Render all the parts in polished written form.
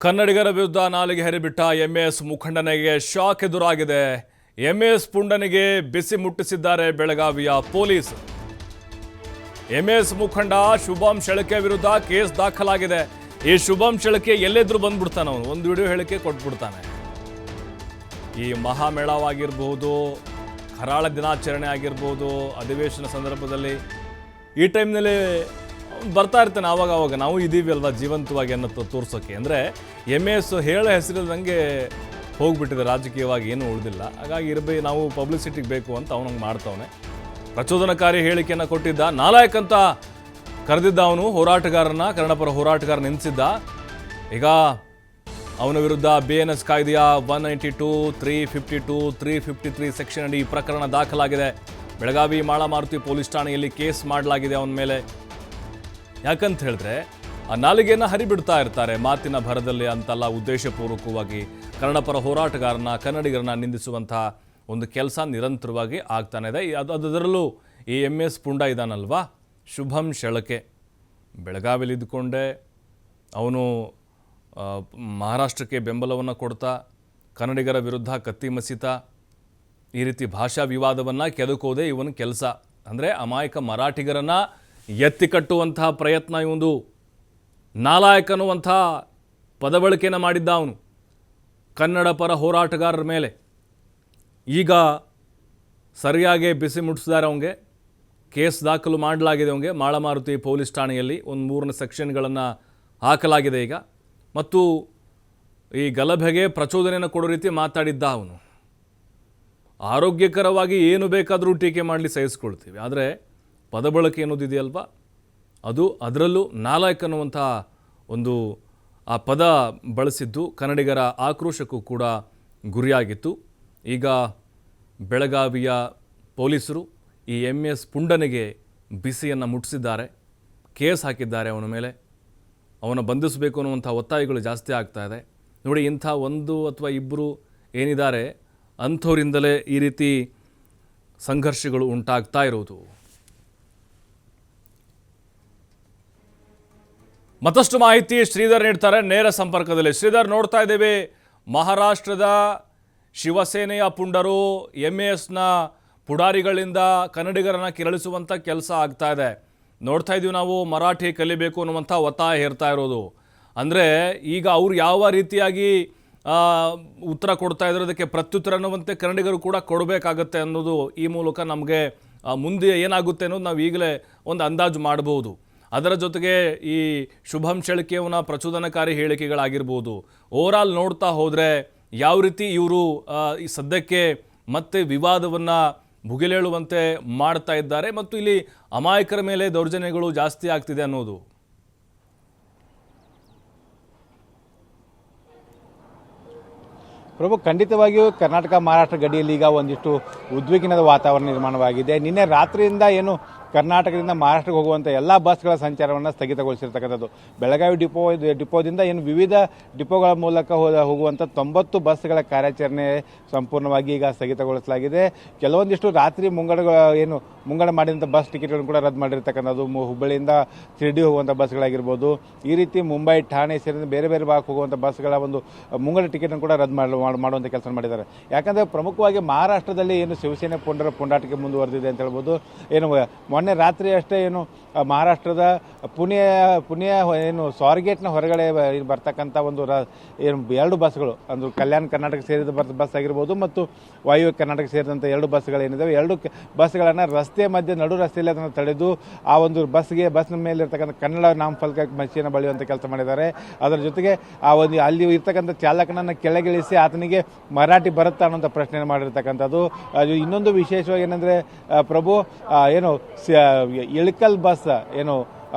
ಕನ್ನಡಿಗರ ವಿರುದ್ಧ ನಾಲಿಗೆ ಹರಿಬಿಟ್ಟ ಎಂಎಸ್ ಮುಖಂಡನಿಗೆ ಶಾಕ್ ಎದುರಾಗಿದೆ. ಎಂಎಸ್ ಪುಂಡನಿಗೆ ಬಿಸಿ ಮುಟ್ಟಿಸಿದ್ದಾರೆ ಬೆಳಗಾವಿಯ ಪೊಲೀಸ್. ಎಂಎಸ್ ಮುಖಂಡ ಶುಭಂ ಶೆಳಕೆ ವಿರುದ್ಧ ಕೇಸ್ ದಾಖಲಾಗಿದೆ. ಈ ಶುಭಂ ಶೆಳಕೆ ಎಲ್ಲೆದ್ರು ಬಂದ್ಬಿಡ್ತಾನೆ, ಅವನು ಒಂದು ವಿಡಿಯೋ ಹೇಳಿಕೆ ಕೊಟ್ಬಿಡ್ತಾನೆ. ಈ ಮಹಾಮೇಳವಾಗಿರ್ಬೋದು, ಕರಾಳ ದಿನಾಚರಣೆ ಆಗಿರ್ಬೋದು, ಅಧಿವೇಶನ ಸಂದರ್ಭದಲ್ಲಿ ಈ ಟೈಮ್ನಲ್ಲಿ ಬರ್ತಾ ಇರ್ತಾನೆ. ಆವಾಗ ನಾವು ಇದ್ದೀವಿ ಅಲ್ವಾ ಜೀವಂತವಾಗಿ ಅನ್ನೋ ತೋರ್ಸೋಕ್ಕೆ. ಅಂದರೆ ಎಂಎಸ್ ಹೇಳೋ ಹೆಸರಿಲ್ದಂಗೆ ಹೋಗ್ಬಿಟ್ಟಿದೆ, ರಾಜಕೀಯವಾಗಿ ಏನೂ ಉಳಿದಿಲ್ಲ. ಹಾಗಾಗಿ ನಾವು ಪಬ್ಲಿಸಿಟಿಗೆ ಬೇಕು ಅಂತ ಅವನಂಗೆ ಮಾಡ್ತಾವನೆ. ಪ್ರಚೋದನಕಾರಿ ಹೇಳಿಕೆಯನ್ನು ಕೊಟ್ಟಿದ್ದ, ನಾಲಾಯಕ್ ಅಂತ ಕರೆದಿದ್ದ ಅವನು ಹೋರಾಟಗಾರನ, ಕನ್ನಡಪರ ಹೋರಾಟಗಾರ ನೆನೆಸಿದ್ದ. ಈಗ ಅವನ ವಿರುದ್ಧ BNS ಕಾಯ್ದೆಯ 192, 352, 353 ಸೆಕ್ಷನ್ ಅಡಿ ಪ್ರಕರಣ ದಾಖಲಾಗಿದೆ. ಬೆಳಗಾವಿ ಮಾಳಮಾರುತಿ ಪೊಲೀಸ್ ಠಾಣೆಯಲ್ಲಿ ಕೇಸ್ ಮಾಡಲಾಗಿದೆ ಅವನ ಮೇಲೆ. ಯಾಕಂತ ಹೇಳಿದ್ರೆ ಆ ನಾಲಿಗೆಯನ್ನು ಹರಿಬಿಡ್ತಾ ಇರ್ತಾರೆ ಮಾತಿನ ಭರದಲ್ಲಿ ಅಂತಲ್ಲ, ಉದ್ದೇಶಪೂರ್ವಕವಾಗಿ ಕನ್ನಡಪರ ಹೋರಾಟಗಾರನ, ಕನ್ನಡಿಗರನ್ನ ನಿಂದಿಸುವಂಥ ಒಂದು ಕೆಲಸ ನಿರಂತರವಾಗಿ ಆಗ್ತಾನೆ ಇದೆ. ಅದರಲ್ಲೂ ಈ MS ಪುಂಡ ಇದ್ದಾನಲ್ವಾ, ಶುಭಂ ಶೆಳಕೆ, ಬೆಳಗಾವಿಲಿ ಇದ್ದುಕೊಂಡೆ ಅವನು ಮಹಾರಾಷ್ಟ್ರಕ್ಕೆ ಬೆಂಬಲವನ್ನು ಕೊಡ್ತಾ ಕನ್ನಡಿಗರ ವಿರುದ್ಧ ಕತ್ತಿ ಮಸೀತಾ ಈ ರೀತಿ ಭಾಷಾ ವಿವಾದವನ್ನು ಕೆದಕೋದೆ ಇವನ ಕೆಲಸ. ಅಂದರೆ ಅಮಾಯಕ ಮರಾಠಿಗರನ್ನು ಎತ್ತಿ ಕಟ್ಟುವಂತಹ ಪ್ರಯತ್ನ ಇವನು. ನಾಲಾಯಕ್ ಅನ್ನುವಂಥ ಪದಬಳಕೆಯನ್ನು ಮಾಡಿದ್ದ ಅವನು ಕನ್ನಡ ಪರ ಹೋರಾಟಗಾರರ ಮೇಲೆ. ಈಗ ಸರಿಯಾಗಿ ಬಿಸಿ ಮುಟ್ಟಿಸಿದ್ದಾರೆ ಅವನಿಗೆ. ಕೇಸ್ ದಾಖಲು ಮಾಡಲಾಗಿದೆ ಅವನಿಗೆ ಮಾಳಮಾರುತಿ ಪೊಲೀಸ್ ಠಾಣೆಯಲ್ಲಿ. ಒಂದು 3 ಸೆಕ್ಷನ್ಗಳನ್ನು ಹಾಕಲಾಗಿದೆ ಈಗ. ಮತ್ತು ಈ ಗಲಭೆಗೆ ಪ್ರಚೋದನೆಯನ್ನು ಕೊಡೋ ರೀತಿ ಮಾತಾಡಿದ್ದ ಅವನು. ಆರೋಗ್ಯಕರವಾಗಿ ಏನು ಬೇಕಾದರೂ ಟೀಕೆ ಮಾಡಲಿ ಸಹಿಸ್ಕೊಳ್ತೀವಿ, ಆದರೆ ಪದಬಳಕೆ ಅನ್ನೋದಿದೆಯಲ್ವ, ಅದು ಅದರಲ್ಲೂ ನಾಲಾಯಕ್ ಅನ್ನುವಂಥ ಒಂದು ಆ ಪದ ಬಳಸಿದ್ದು ಕನ್ನಡಿಗರ ಆಕ್ರೋಶಕ್ಕೂ ಕೂಡ ಗುರಿಯಾಗಿತ್ತು. ಈಗ ಬೆಳಗಾವಿಯ ಪೊಲೀಸರು ಈ MS ಪುಂಡನಿಗೆ ಬಿಸಿಯನ್ನು ಮುಟ್ಟಿಸಿದ್ದಾರೆ, ಕೇಸ್ ಹಾಕಿದ್ದಾರೆ ಅವನ ಮೇಲೆ. ಅವನ ಬಂಧಿಸಬೇಕು ಅನ್ನುವಂಥ ಒತ್ತಾಯಗಳು ಜಾಸ್ತಿ ಆಗ್ತಾ ಇದೆ. ನೋಡಿ, ಇಂಥ 1 ಅಥವಾ 2 ಏನಿದ್ದಾರೆ ಅಂಥವರಿಂದಲೇ ಈ ರೀತಿ ಸಂಘರ್ಷಗಳು ಉಂಟಾಗ್ತಾ ಇರೋದು. ಮತ್ತಷ್ಟು ಮಾಹಿತಿ ಶ್ರೀಧರ್ ನೀಡ್ತಾರೆ ನೇರ ಸಂಪರ್ಕದಲ್ಲಿ. ಶ್ರೀಧರ್, ನೋಡ್ತಾ ಇದ್ದೇವೆ ಮಹಾರಾಷ್ಟ್ರದ ಶಿವಸೇನೆಯ ಪುಂಡರು MASನ ಪುಡಾರಿಗಳಿಂದ ಕನ್ನಡಿಗರನ್ನು ಕೆರಳಿಸುವಂಥ ಕೆಲಸ ಆಗ್ತಾ ಇದೆ. ನೋಡ್ತಾ ಇದ್ದೀವಿ ನಾವು, ಮರಾಠಿ ಕಲಿಬೇಕು ಅನ್ನುವಂಥ ಒತ್ತಾಯ ಹೇರ್ತಾ ಇರೋದು. ಅಂದರೆ ಈಗ ಅವ್ರು ಯಾವ ರೀತಿಯಾಗಿ ಉತ್ತರ ಕೊಡ್ತಾ ಇದ್ರು, ಅದಕ್ಕೆ ಪ್ರತ್ಯುತ್ತರ ಅನ್ನುವಂತೆ ಕನ್ನಡಿಗರು ಕೂಡ ಕೊಡಬೇಕಾಗತ್ತೆ ಅನ್ನೋದು ಈ ಮೂಲಕ ನಮಗೆ ಮುಂದೆ ಏನಾಗುತ್ತೆ ಅನ್ನೋದು ನಾವು ಈಗಲೇ ಒಂದು ಅಂದಾಜು ಮಾಡಬಹುದು. ಅದರ ಜೊತೆಗೆ ಈ ಶುಭಂ ಶೆಳಕೆಯವನ ಪ್ರಚೋದನಕಾರಿ ಹೇಳಿಕೆಗಳಾಗಿರ್ಬೋದು, ಓವರಾಲ್ ನೋಡ್ತಾ ಹೋದರೆ ಯಾವ ರೀತಿ ಇವರು ಈ ಸದ್ಯಕ್ಕೆ ಮತ್ತೆ ವಿವಾದವನ್ನು ಭುಗಿಲೇಳುವಂತೆ ಮಾಡ್ತಾ ಇದ್ದಾರೆ ಮತ್ತು ಇಲ್ಲಿ ಅಮಾಯಕರ ಮೇಲೆ ದೌರ್ಜನ್ಯಗಳು ಜಾಸ್ತಿ ಆಗ್ತಿದೆ ಅನ್ನೋದು. ಪ್ರಭು, ಖಂಡಿತವಾಗಿಯೂ ಕರ್ನಾಟಕ ಮಹಾರಾಷ್ಟ್ರ ಗಡಿಯಲ್ಲಿ ಈಗ ಒಂದಿಷ್ಟು ಉದ್ವಿಗ್ನದ ವಾತಾವರಣ ನಿರ್ಮಾಣವಾಗಿದೆ. ನಿನ್ನೆ ರಾತ್ರಿಯಿಂದ ಏನು ಕರ್ನಾಟಕದಿಂದ ಮಹಾರಾಷ್ಟ್ರಕ್ಕೆ ಹೋಗುವಂಥ ಎಲ್ಲ ಬಸ್ಗಳ ಸಂಚಾರವನ್ನು ಸ್ಥಗಿತಗೊಳಿಸಿರ್ತಕ್ಕಂಥದ್ದು. ಬೆಳಗಾವಿ ಡಿಪೋದಿಂದ ಏನು ವಿವಿಧ ಡಿಪೋಗಳ ಮೂಲಕ ಹೋಗುವಂಥ 90 ಬಸ್ಗಳ ಕಾರ್ಯಾಚರಣೆ ಸಂಪೂರ್ಣವಾಗಿ ಈಗ ಸ್ಥಗಿತಗೊಳಿಸಲಾಗಿದೆ. ಕೆಲವೊಂದಿಷ್ಟು ರಾತ್ರಿ ಮುಂಗಡ ಮಾಡಿದಂಥ ಬಸ್ ಟಿಕೆಟ್ಗಳನ್ನು ಕೂಡ ರದ್ದು ಮಾಡಿರ್ತಕ್ಕಂಥದ್ದು. ಹುಬ್ಬಳ್ಳಿಯಿಂದ ಶಿರ್ಡಿ ಹೋಗುವಂಥ ಬಸ್ಗಳಾಗಿರ್ಬೋದು, ಈ ರೀತಿ ಮುಂಬೈ, ಠಾಣೆ ಸೇರಿದಂತೆ ಬೇರೆ ಬೇರೆ ಭಾಗಕ್ಕೆ ಹೋಗುವಂಥ ಬಸ್ಗಳ ಒಂದು ಮುಂಗಡ ಟಿಕೆಟನ್ನು ಕೂಡ ರದ್ದು ಮಾಡುವಂಥ ಕೆಲಸ ಮಾಡಿದ್ದಾರೆ. ಯಾಕಂದರೆ ಪ್ರಮುಖವಾಗಿ ಮಹಾರಾಷ್ಟ್ರದಲ್ಲಿ ಏನು ಶಿವಸೇನೆ ಪುಂಡರ ಪುಂಡಾಟಿಕೆ ಮುಂದುವರೆದಿದೆ ಅಂತ ಹೇಳ್ಬೋದು. ಏನು ಮೊನ್ನೆ ರಾತ್ರಿ ಅಷ್ಟೇ ಏನು ಮಹಾರಾಷ್ಟ್ರದ ಪುಣೆಯ ಏನು ಸ್ವಾರಗೇಟ್ನ ಹೊರಗಡೆ ಬರ್ತಕ್ಕಂಥ ಒಂದು ಏನು 2 ಬಸ್ಗಳು, ಅಂದ್ರೆ ಕಲ್ಯಾಣ ಕರ್ನಾಟಕ ಸೇರಿದ ಬಸ್ ಆಗಿರ್ಬೋದು ಮತ್ತು ವಾಯು ಕರ್ನಾಟಕ ಸೇರಿದಂಥ 2 ಬಸ್ಗಳೇನಿದ್ದಾವೆ, 2 ಬಸ್ಗಳನ್ನು ರಸ್ತೆ ಮಧ್ಯೆ ನಡು ರಸ್ತೆಯಲ್ಲಿ ಅದನ್ನು ತಡೆದು ಆ ಒಂದು ಬಸ್ನ ಮೇಲೆ ಇರ್ತಕ್ಕಂಥ ಕನ್ನಡ ನಾಮಫಲಕ ಮಷಿಯನ್ನು ಬಳಿಯುವಂಥ ಕೆಲಸ ಮಾಡಿದ್ದಾರೆ. ಅದರ ಜೊತೆಗೆ ಆ ಒಂದು ಅಲ್ಲಿ ಇರ್ತಕ್ಕಂಥ ಚಾಲಕನನ್ನು ಕೆಳಗಿಳಿಸಿ ಆತನಿಗೆ ಮರಾಠಿ ಬರುತ್ತಾ ಅನ್ನೋಂಥ ಪ್ರಶ್ನೆಯನ್ನು ಮಾಡಿರ್ತಕ್ಕಂಥದ್ದು. ಇನ್ನೊಂದು ವಿಶೇಷವಾಗಿ ಏನಂದರೆ ಪ್ರಭು, ಏನು ಇಳಕಲ್ ಬಸ್ ಏನು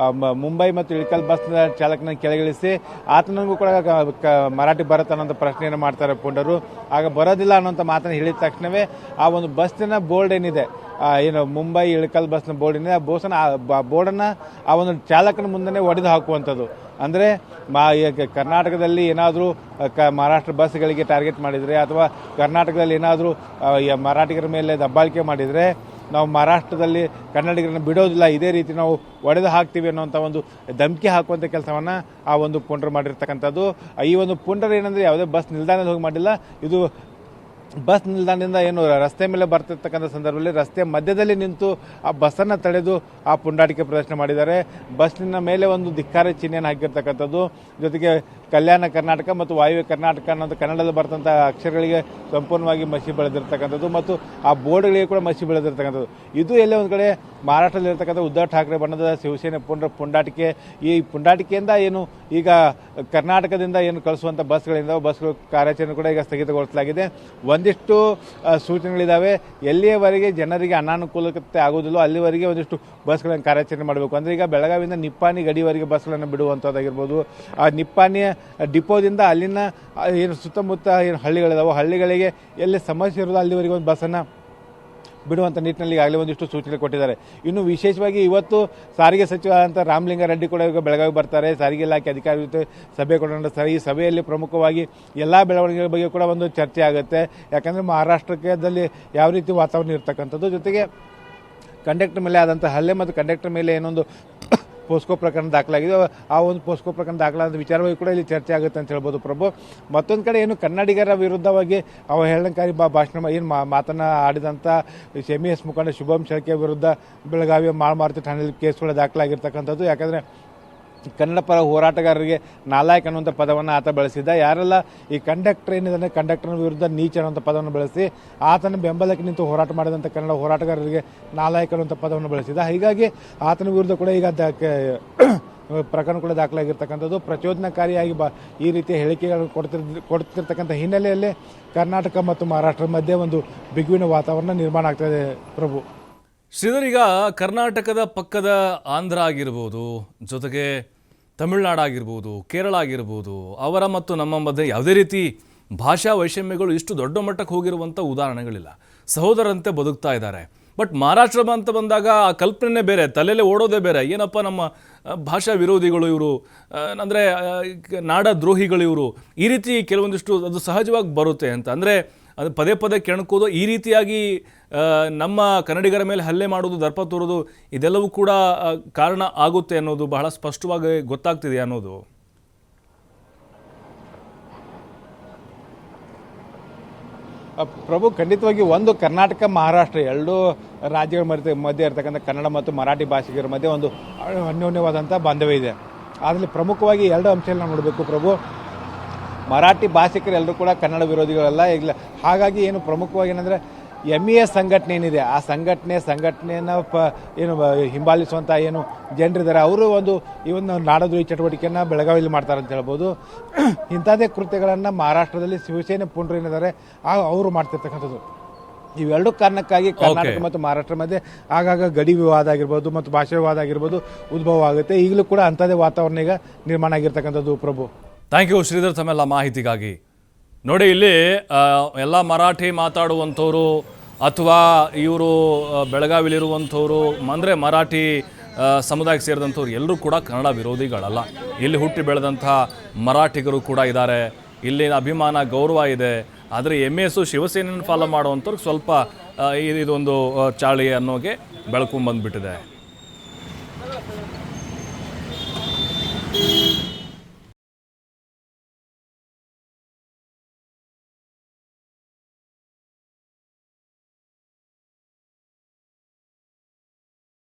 ಮುಂಬೈ ಮತ್ತು ಇಳಕಲ್ ಬಸ್ನ ಚಾಲಕನ ಕೆಳಗಿಳಿಸಿ ಆತನಿಗೂ ಕೂಡ ಮರಾಠಿ ಬರುತ್ತೆ ಅನ್ನೋಂಥ ಪ್ರಶ್ನೆಯನ್ನು ಮಾಡ್ತಾರೆ ಪುಂಡರು. ಆಗ ಬರೋದಿಲ್ಲ ಅನ್ನೋಂಥ ಮಾತನ್ನು ಹೇಳಿದ ತಕ್ಷಣವೇ ಆ ಒಂದು ಬಸ್ಸಿನ ಬೋರ್ಡ್ ಏನಿದೆ, ಏನು ಮುಂಬೈ ಇಳಕಲ್ ಬಸ್ನ ಬೋರ್ಡ್ ಏನಿದೆ, ಆ ಬೋರ್ಡನ್ನು ಆ ಒಂದು ಚಾಲಕನ ಮುಂದೆ ಒಡೆದು ಹಾಕುವಂಥದ್ದು. ಅಂದರೆ ಕರ್ನಾಟಕದಲ್ಲಿ ಏನಾದರೂ ಮಹಾರಾಷ್ಟ್ರ ಬಸ್ಗಳಿಗೆ ಟಾರ್ಗೆಟ್ ಮಾಡಿದರೆ ಅಥವಾ ಕರ್ನಾಟಕದಲ್ಲಿ ಏನಾದರೂ ಮರಾಠಿಗರ ಮೇಲೆ ದಬ್ಬಾಳಿಕೆ ಮಾಡಿದರೆ ನಾವು ಮಹಾರಾಷ್ಟ್ರದಲ್ಲಿ ಕನ್ನಡಿಗರನ್ನು ಬಿಡೋದಿಲ್ಲ, ಇದೇ ರೀತಿ ನಾವು ಒಡೆದು ಹಾಕ್ತೀವಿ ಅನ್ನೋಂಥ ಒಂದು ಧಮಕಿ ಹಾಕುವಂಥ ಕೆಲಸವನ್ನು ಆ ಒಂದು ಪುಂಡರು ಮಾಡಿರ್ತಕ್ಕಂಥದ್ದು. ಈ ಒಂದು ಪುಂಡರು ಏನಂದರೆ ಯಾವುದೇ ಬಸ್ ನಿಲ್ದಾಣದಲ್ಲಿ ಹೋಗಿ ಮಾಡಿಲ್ಲ, ಇದು ಬಸ್ ನಿಲ್ದಾಣದಿಂದ ಏನು ರಸ್ತೆ ಮೇಲೆ ಬರ್ತಿರ್ತಕ್ಕಂಥ ಸಂದರ್ಭದಲ್ಲಿ ರಸ್ತೆ ಮಧ್ಯದಲ್ಲಿ ನಿಂತು ಆ ಬಸ್ಸನ್ನು ತಡೆದು ಆ ಪುಂಡಾಟಿಕೆ ಪ್ರದರ್ಶನ ಮಾಡಿದ್ದಾರೆ. ಬಸ್ಸಿನ ಮೇಲೆ ಒಂದು ಧಿಕ್ಕಾರ ಚಿಹ್ನೆಯನ್ನು ಹಾಕಿರ್ತಕ್ಕಂಥದ್ದು, ಜೊತೆಗೆ ಕಲ್ಯಾಣ ಕರ್ನಾಟಕ ಮತ್ತು ವಾಯುವ್ಯ ಕರ್ನಾಟಕ ಅನ್ನೋದು ಕನ್ನಡದಲ್ಲಿ ಬರ್ತಂಥ ಅಕ್ಷರಗಳಿಗೆ ಸಂಪೂರ್ಣವಾಗಿ ಮಸಿ ಬೆಳೆದಿರ್ತಕ್ಕಂಥದ್ದು ಮತ್ತು ಆ ಬೋರ್ಡ್ಗಳಿಗೆ ಕೂಡ ಮಸಿ ಬೆಳೆದಿರ್ತಕ್ಕಂಥದ್ದು. ಇದು ಎಲ್ಲೇ ಒಂದು ಕಡೆ ಮಹಾರಾಷ್ಟ್ರದಲ್ಲಿರ್ತಕ್ಕಂಥ ಉದ್ಧವ್ ಠಾಕ್ರೆ ಬಣ್ಣದ ಶಿವಸೇನೆ ಪುಂಡಾಟಿಕೆ. ಈ ಪುಂಡಾಟಿಕೆಯಿಂದ ಏನು ಈಗ ಕರ್ನಾಟಕದಿಂದ ಏನು ಕಳಿಸುವಂಥ ಬಸ್ಗಳಿಂದ ಬಸ್ಗಳು ಕಾರ್ಯಾಚರಣೆ ಕೂಡ ಈಗ ಸ್ಥಗಿತಗೊಳಿಸಲಾಗಿದೆ. ಒಂದಿಷ್ಟು ಸೂಚನೆಗಳಿದ್ದಾವೆ, ಎಲ್ಲಿಯವರೆಗೆ ಜನರಿಗೆ ಅನಾನುಕೂಲತೆ ಆಗೋದಿಲ್ಲೋ ಅಲ್ಲಿವರೆಗೆ ಒಂದಿಷ್ಟು ಬಸ್ಗಳನ್ನು ಕಾರ್ಯಾಚರಣೆ ಮಾಡಬೇಕು. ಅಂದರೆ ಈಗ ಬೆಳಗಾವಿಯಿಂದ ನಿಪ್ಪಾಣಿ ಗಡಿವರೆಗೆ ಬಸ್ಗಳನ್ನು ಬಿಡುವಂಥದ್ದಾಗಿರ್ಬೋದು. ಆ ನಿಪ್ಪಾಣಿಯ ಡಿಪೋದಿಂದ ಅಲ್ಲಿನ ಏನು ಸುತ್ತಮುತ್ತ ಏನು ಹಳ್ಳಿಗಳಿದಾವೆ, ಹಳ್ಳಿಗಳಿಗೆ ಎಲ್ಲಿ ಸಮಸ್ಯೆ ಇರೋದು ಅಲ್ಲಿವರೆಗೆ ಒಂದು ಬಸ್ಸನ್ನು ಬಿಡುವಂಥ ನಿಟ್ಟಿನಲ್ಲಿ ಈಗಾಗಲೇ ಒಂದಿಷ್ಟು ಸೂಚನೆ ಕೊಟ್ಟಿದ್ದಾರೆ. ಇನ್ನು ವಿಶೇಷವಾಗಿ ಇವತ್ತು ಸಾರಿಗೆ ಸಚಿವರಾದಂಥ ರಾಮಲಿಂಗಾರೆಡ್ಡಿ ಕೂಡ ಈಗ ಬೆಳಗಾವಿ ಬರ್ತಾರೆ. ಸಾರಿಗೆ ಇಲಾಖೆ ಅಧಿಕಾರಿಗಳ ಜೊತೆ ಸಭೆ ಕೂಡ ನಡೆಸ್ತಾರೆ. ಈ ಸಭೆಯಲ್ಲಿ ಪ್ರಮುಖವಾಗಿ ಎಲ್ಲ ಬೆಳವಣಿಗೆಗಳ ಬಗ್ಗೆ ಕೂಡ ಒಂದು ಚರ್ಚೆ ಆಗುತ್ತೆ. ಯಾಕಂದರೆ ಮಹಾರಾಷ್ಟ್ರದಲ್ಲಿ ಯಾವ ರೀತಿ ವಾತಾವರಣ ಇರ್ತಕ್ಕಂಥದ್ದು, ಜೊತೆಗೆ ಕಂಡಕ್ಟರ್ ಮೇಲೆ ಆದಂಥ ಹಲ್ಲೆ ಮತ್ತು ಕಂಡಕ್ಟರ್ ಮೇಲೆ ಏನೊಂದು ಪೋಸ್ಕೋ ಪ್ರಕರಣ ದಾಖಲಾಗಿದೆ, ಆ ಒಂದು ಪೋಸ್ಕೋ ಪ್ರಕರಣ ದಾಖಲಾದ ವಿಚಾರವಾಗಿ ಕೂಡ ಇಲ್ಲಿ ಚರ್ಚೆ ಆಗುತ್ತೆ ಅಂತ ಹೇಳ್ಬೋದು ಪ್ರಭು. ಮತ್ತೊಂದು ಕಡೆ ಏನು ಕನ್ನಡಿಗರ ವಿರುದ್ಧವಾಗಿ ಅವಹೇಳನಕಾರಿ ಭಾಷಣ ಏನು ಆಡಿದಂಥ MES ಮುಖಂಡ ಶುಭಂ ಶೆಳ್ಕೆ ವಿರುದ್ಧ ಬೆಳಗಾವಿಯ ಮಾಳಮಾರುತಿ ಠಾಣೆಯಲ್ಲಿ ಕೇಸ್ಗಳು ದಾಖಲಾಗಿರ್ತಕ್ಕಂಥದ್ದು. ಯಾಕಂದರೆ ಕನ್ನಡ ಪರ ಹೋರಾಟಗಾರರಿಗೆ ನಾಲಾಯಕ್ ಅನ್ನುವಂಥ ಪದವನ್ನು ಆತ ಬಳಸಿದ್ದ. ಯಾರೆಲ್ಲ ಈ ಕಂಡಕ್ಟರ್ ಏನಿದೆ ಕಂಡಕ್ಟರ್ ವಿರುದ್ಧ ನೀಚ ಅನ್ನುವಂಥ ಪದವನ್ನು ಬಳಸಿ ಆತನ ಬೆಂಬಲಕ್ಕೆ ನಿಂತು ಹೋರಾಟ ಮಾಡಿದಂಥ ಕನ್ನಡ ಹೋರಾಟಗಾರರಿಗೆ ನಾಲಾಯಕ್ ಅನ್ನುವಂಥ ಪದವನ್ನು ಬಳಸಿದ್ದ. ಹೀಗಾಗಿ ಆತನ ವಿರುದ್ಧ ಕೂಡ ಈಗ ಪ್ರಕರಣ ಕೂಡ ದಾಖಲಾಗಿರ್ತಕ್ಕಂಥದ್ದು. ಪ್ರಚೋದನಕಾರಿಯಾಗಿ ಈ ರೀತಿಯ ಹೇಳಿಕೆಗಳನ್ನು ಕೊಡ್ತಿರ್ತಕ್ಕಂಥ ಹಿನ್ನೆಲೆಯಲ್ಲಿ ಕರ್ನಾಟಕ ಮತ್ತು ಮಹಾರಾಷ್ಟ್ರದ ಮಧ್ಯೆ ಒಂದು ಬಿಗುವಿನ ವಾತಾವರಣ ನಿರ್ಮಾಣ ಆಗ್ತಾಯಿದೆ ಪ್ರಭು. ಶ್ರೀಧರ್, ಈಗ ಕರ್ನಾಟಕದ ಪಕ್ಕದ ಆಂಧ್ರ ಆಗಿರ್ಬೋದು, ಜೊತೆಗೆ ತಮಿಳುನಾಡಾಗಿರ್ಬೋದು, ಕೇರಳ ಆಗಿರ್ಬೋದು, ಅವರ ಮತ್ತು ನಮ್ಮ ಮಧ್ಯೆ ಯಾವುದೇ ರೀತಿ ಭಾಷಾ ವೈಷಮ್ಯಗಳು ಇಷ್ಟು ದೊಡ್ಡ ಮಟ್ಟಕ್ಕೆ ಹೋಗಿರುವಂಥ ಉದಾಹರಣೆಗಳಿಲ್ಲ. ಸಹೋದರಂತೆ ಬದುಕ್ತಾ ಇದ್ದಾರೆ. ಬಟ್ ಮಹಾರಾಷ್ಟ್ರ ಅಂತ ಬಂದಾಗ ಆ ಕಲ್ಪನೆ ಬೇರೆ, ತಲೆಯಲ್ಲೇ ಓಡೋದೇ ಬೇರೆ. ಏನಪ್ಪ ನಮ್ಮ ಭಾಷಾ ವಿರೋಧಿಗಳು ಇವರು, ಅಂದರೆ ನಾಡ ದ್ರೋಹಿಗಳು ಇವರು, ಈ ರೀತಿ ಕೆಲವೊಂದಿಷ್ಟು ಅದು ಸಹಜವಾಗಿ ಬರುತ್ತೆ ಅಂತ. ಅಂದರೆ ಅದು ಪದೇ ಪದೇ ಕೆಣಕೋದು, ಈ ರೀತಿಯಾಗಿ ನಮ್ಮ ಕನ್ನಡಿಗರ ಮೇಲೆ ಹಲ್ಲೆ ಮಾಡೋದು, ದರ್ಪ ತೋರೋದು, ಇದೆಲ್ಲವೂ ಕೂಡ ಕಾರಣ ಆಗುತ್ತೆ ಅನ್ನೋದು ಬಹಳ ಸ್ಪಷ್ಟವಾಗಿ ಗೊತ್ತಾಗ್ತಿದೆ ಅನ್ನೋದು. ಪ್ರಭು, ಖಂಡಿತವಾಗಿ ಒಂದು ಕರ್ನಾಟಕ ಮಹಾರಾಷ್ಟ್ರ ಎರಡೂ ರಾಜ್ಯಗಳ ಮಧ್ಯೆ ಇರತಕ್ಕಂಥ ಕನ್ನಡ ಮತ್ತು ಮರಾಠಿ ಭಾಷಿಗರ ಮಧ್ಯೆ ಒಂದು ಅನ್ಯೋನ್ಯವಾದಂಥ ಬಾಂಧವ್ಯ ಇದೆ. ಅದರಲ್ಲಿ ಪ್ರಮುಖವಾಗಿ ಎರಡು ಅಂಶಗಳನ್ನ ನೋಡಬೇಕು ಪ್ರಭು. ಮರಾಠಿ ಭಾಷಿಕರು ಎಲ್ಲರೂ ಕೂಡ ಕನ್ನಡ ವಿರೋಧಿಗಳಲ್ಲ. ಈಗ ಹಾಗಾಗಿ ಏನು ಪ್ರಮುಖವಾಗಿ ಏನಂದರೆ MES ಸಂಘಟನೆ ಏನಿದೆ, ಆ ಸಂಘಟನೆಯನ್ನು ಏನು ಹಿಂಬಾಲಿಸುವಂಥ ಏನು ಜನರಿದ್ದಾರೆ ಅವರು ಈ ಒಂದು ನಾಡದ್ರೋಹಿ ಚಟುವಟಿಕೆಯನ್ನು ಬೆಳಗಾವಿಯಲ್ಲಿ ಮಾಡ್ತಾರೆ ಅಂತ ಹೇಳ್ಬೋದು. ಇಂಥದ್ದೇ ಕೃತ್ಯಗಳನ್ನು ಮಹಾರಾಷ್ಟ್ರದಲ್ಲಿ ಶಿವಸೇನೆ ಪುಂಡರು ಏನಿದ್ದಾರೆ ಅವರು ಮಾಡ್ತಿರ್ತಕ್ಕಂಥದ್ದು. ಇವೆರಡೂ ಕಾರಣಕ್ಕಾಗಿ ಕರ್ನಾಟಕ ಮತ್ತು ಮಹಾರಾಷ್ಟ್ರ ಮಧ್ಯೆ ಆಗಾಗ ಗಡಿ ವಿವಾದ ಆಗಿರ್ಬೋದು ಮತ್ತು ಭಾಷಾ ವಿವಾದ ಆಗಿರ್ಬೋದು ಉದ್ಭವ ಆಗುತ್ತೆ. ಈಗಲೂ ಕೂಡ ಅಂಥದ್ದೇ ವಾತಾವರಣ ಈಗ ನಿರ್ಮಾಣ ಆಗಿರ್ತಕ್ಕಂಥದ್ದು ಪ್ರಭು. ಥ್ಯಾಂಕ್ ಯು ಶ್ರೀಧರ್ ತಮ್ಮೆಲ್ಲ ಮಾಹಿತಿಗಾಗಿ. ನೋಡಿ, ಇಲ್ಲಿ ಎಲ್ಲ ಮರಾಠಿ ಮಾತಾಡುವಂಥವ್ರು ಅಥವಾ ಇವರು ಬೆಳಗಾವಿಲಿರುವಂಥವ್ರು ಅಂದರೆ ಮರಾಠಿ ಸಮುದಾಯಕ್ಕೆ ಸೇರಿದಂಥವ್ರು ಎಲ್ಲರೂ ಕೂಡ ಕನ್ನಡ ವಿರೋಧಿಗಳಲ್ಲ. ಇಲ್ಲಿ ಹುಟ್ಟಿ ಬೆಳೆದಂಥ ಮರಾಠಿಗರು ಕೂಡ ಇದ್ದಾರೆ. ಇಲ್ಲಿ ಅಭಿಮಾನ ಗೌರವ ಇದೆ. ಆದರೆ MES ಶಿವಸೇನೆಯನ್ನು ಫಾಲೋ ಮಾಡುವಂಥವ್ರಿಗೆ ಸ್ವಲ್ಪ ಇದೊಂದು ಚಾಳಿ ಅನ್ನೋಗೆ ಬೆಳಕು ಬಂದುಬಿಟ್ಟಿದೆ.